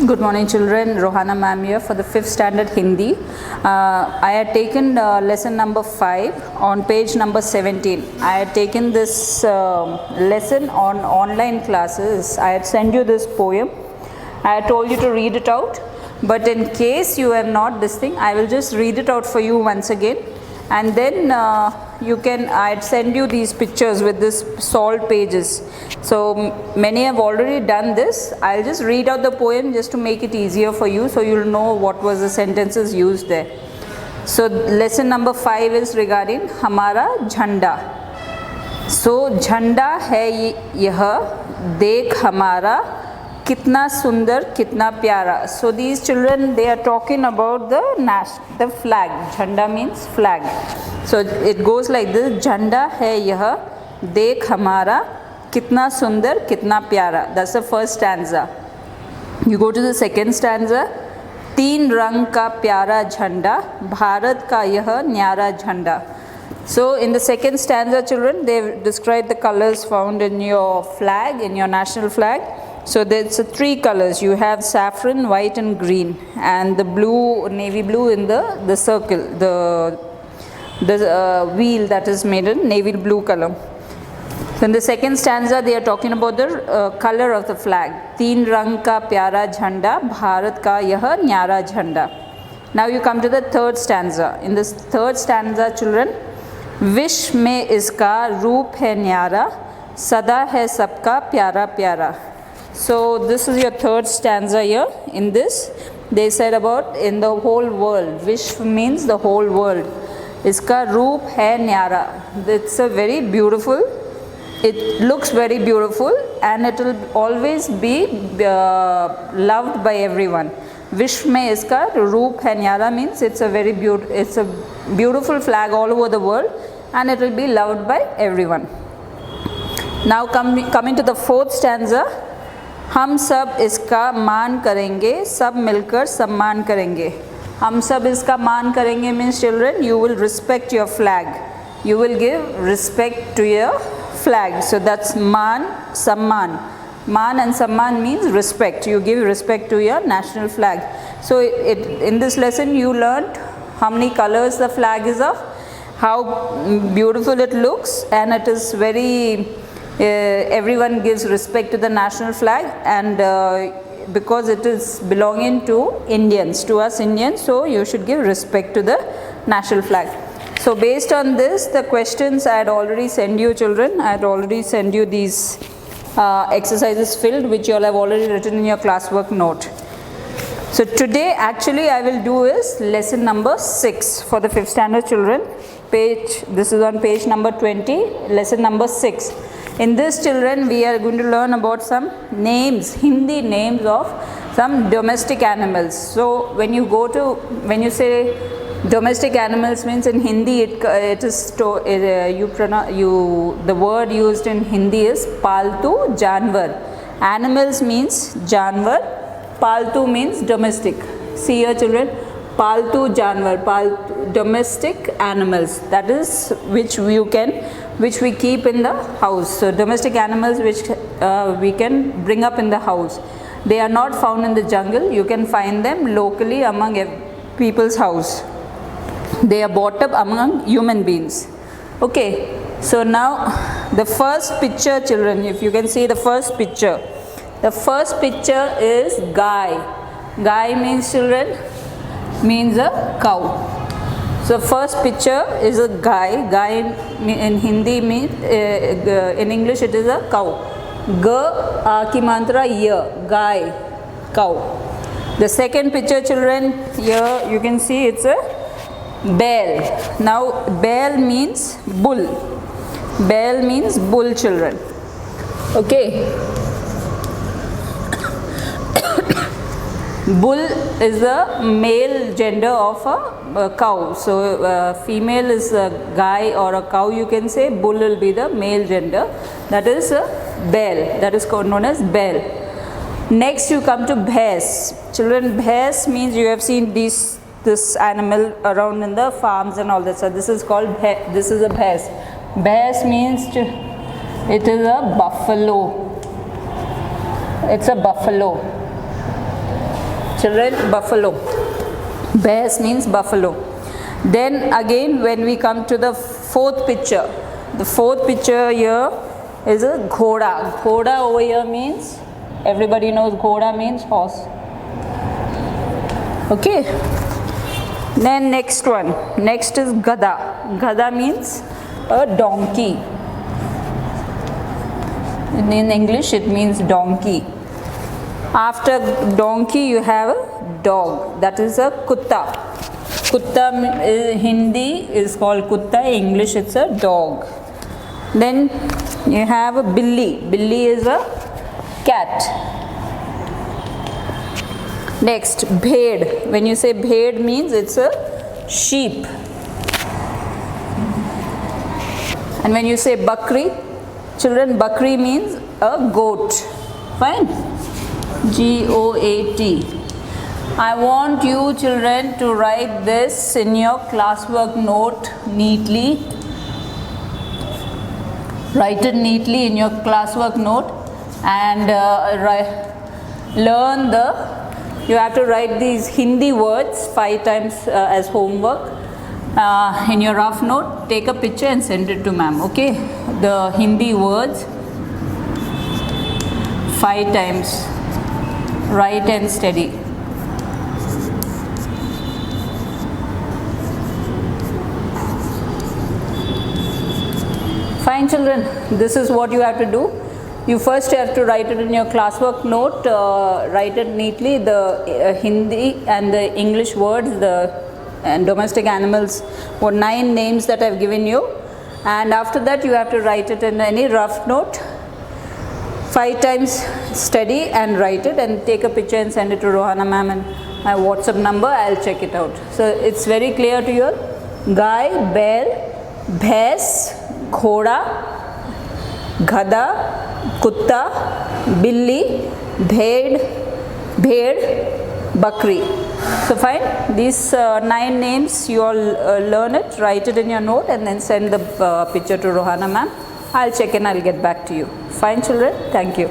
Good morning children, Rohana ma'am here for the 5th standard Hindi. I had taken lesson number 5 on page number 17. I had taken this lesson on online classes. I had sent you this poem. I had told you to read it out, but in case you have not this thing, I will just read it out for you once again, and then I had sent you these pictures with this solved pages. So many have already done this. I'll just read out the poem just to make it easier for you, so you'll know what was the sentences used there. So lesson number 5 is regarding हमारा झंडा. So झंडा है यह, देख हमारा कितना सुंदर कितना प्यारा. So these children, they are talking about the flag. झंडा means flag. So it goes like this: झंडा है यह, देख हमारा कितना सुंदर कितना प्यारा. That's the first stanza. You go to the second stanza. तीन रंग का प्यारा झंडा, भारत का यह न्यारा झंडा. So in the second stanza, children, they describe the colors found in your flag, in your national flag. So there's 3 colors. You have saffron, white and green, and the blue, navy blue in the circle, the wheel that is made in navy blue color. So in the second stanza, they are talking about the color of the flag. तीन रंग का प्यारा झंडा, भारत का यह न्यारा झंडा. Now you come to the third stanza. In this third stanza, children, विश्व में इसका रूप है न्यारा, सदा है सबका प्यारा प्यारा. So this is your third stanza here. In this, they said about in the whole world. Vishv means the whole world. इसका रूप है न्यारा. It's a very beautiful. It looks very beautiful, and it will always be loved by everyone. Vishv में इसका रूप है न्यारा means it's a beautiful flag all over the world, and it will be loved by everyone. Now coming to the fourth stanza. हम सब इसका मान करेंगे, सब मिलकर सम्मान करेंगे. हम सब इसका मान करेंगे means, children, you will respect your flag. You will give respect to your flag. So that's मान, सम्मान. मान and सम्मान means respect. You give respect to your national flag. So in this lesson you learned how many colors the flag is of, how beautiful it looks, and it is very everyone gives respect to the national flag, and because it is belonging to Indians, to us Indians, so you should give respect to the national flag. So based on this, the questions I had already sent you, children. I had already sent you these exercises filled, which you all have already written in your classwork note. So today actually I will do is lesson number 6 for the 5th standard children. This is on page number 20, lesson number 6. In this, children, we are going to learn about some names, Hindi names of some domestic animals. So when you say domestic animals means in Hindi, the word used in Hindi is paltu janwar. Animals means janwar, paltu means domestic. See here, children, paltu janwar, domestic animals, that is which we keep in the house. So domestic animals which we can bring up in the house. They are not found in the jungle. You can find them locally among people's house. They are brought up among human beings. Okay, so now the first picture, children, if you can see the first picture. The first picture is Gai. Gai means, children, means a cow. So first picture is a Gai. Gai in Hindi means, in English it is a cow. Ga ki mantra ya, Gai, cow. The second picture, children, here you can see it's a Bell. Now Bell means bull. Bell means bull, children. Okay. Bull is the male gender of a cow. So female is a guy or a cow, you can say. Bull will be the male gender. That is a bell. That is known as bell. Next you come to bhaise. Children, bhaise means you have seen this animal around in the farms and all that. So this is called this is a bhaise. Bhaise means it is a buffalo. It's a buffalo. Children, buffalo. Bhais means buffalo. Then again when we come to the fourth picture, the fourth picture here is a ghoda. Ghoda over here means, everybody knows ghoda means horse. Okay. Then next one, next is gada. Gada means a donkey. In English it means donkey. After donkey you have a dog, that is a kutta. Kutta Hindi is called kutta, English it's a dog. Then you have a billi. Billi is a cat. Next, bhed. When you say bhed means it's a sheep. And when you say bakri, children, bakri means a goat. Fine? G-O-A-T. I want you children to write this in your classwork note neatly. Write it neatly in your classwork note and learn you have to write these Hindi words 5 times as homework. In your rough note, take a picture and send it to ma'am, okay? The Hindi words 5 times. Write and steady. Fine children, this is what you have to do. You first have to write it in your classwork note, write it neatly, the Hindi and the English words, and domestic animals, or 9 names that I have given you. And after that you have to write it in any rough note, 5 times study and write it and take a picture and send it to Rohana ma'am and my WhatsApp number, I'll check it out. So it's very clear to you all. Gai, bell, bhais, ghoda, gada, kutta, billi, bhed, bakri. So fine, these 9 names you all learn it, write it in your note and then send the picture to Rohana ma'am. I'll check and I'll get back to you. Fine children, thank you.